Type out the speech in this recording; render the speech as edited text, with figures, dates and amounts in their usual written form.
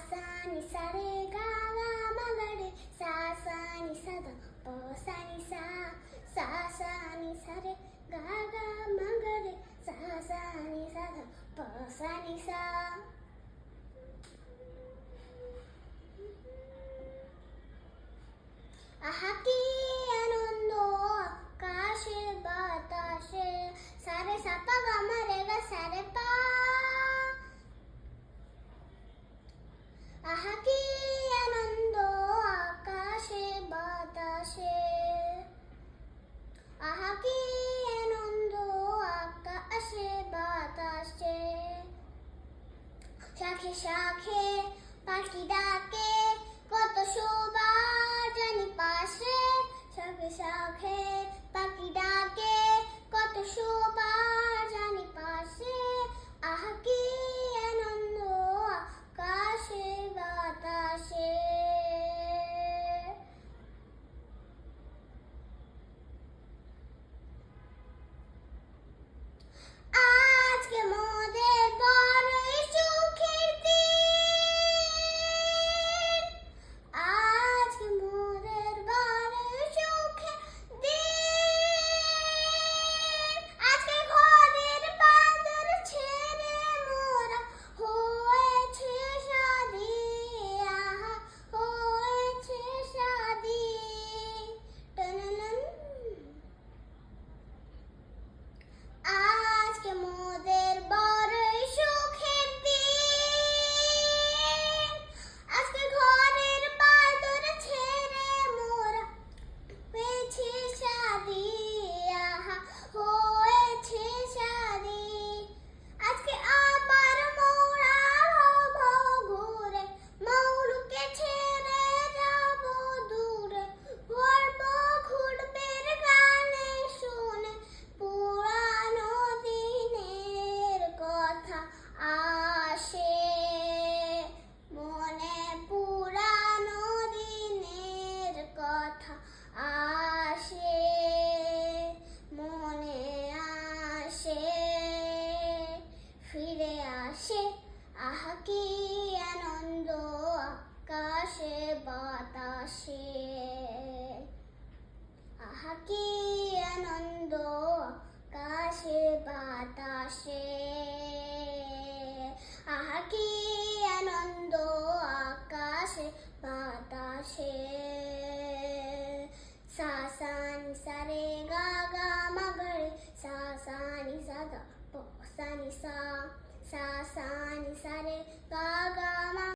सा नि सा रे गा गा मा गा रे सा नि सा ध प सा नि सा नि सा रे गा गा मा गा रे सा नि सा ध प सा नि सा। আহা কি আনন্দ আকাশে বাতাসে সারে সাপা গামা রে গা সারে পা। আহা কি আনন্দ আকাশে বাতাসে আহা কি আনন্দ আকাশে বাতাসে শাখে শাখে পাখি ডাকে কত শোভা জানি পাশে শাখে শাখে পাখি ডাকে কত শোভা জানি পাশে আহা কি আনন্দ আকাশে বাতাসে। আজকে মোদের বড়ই সুখের দিন আজকে মোদের বড়ই সুখের দিন আজকে ঘরের বাঁধন ছেড়ে মোরা হয়েছে শাদি আহা হয়েছে শাদি টানানান। আজকে মোদের বড়ই সুখের দিন আজকে ঘরের বাঁধন ছেড়ে মোরা হয়েছে শাদি আহা হয়েছে শাদি আজকে আবার মোরা হব ঘুরে মৌলুকে ছেড়ে যাব দূরে ঘুরব ঘুরবের গানে শুনে পুরানো দিনের কথা আসে মনে পুরানো দিনের কথা আসে মনে আসে ফিরে আসে আহা কি আনন্দ আকাশে বাতাসে আহা কি আনন্দ আকাশে বাতাসে আহা কি আনন্দ আকাশে বাতাসে সা নি সা রে গা গা মা গা রে সা নি সা দ প সা নি সা নি সা রে গা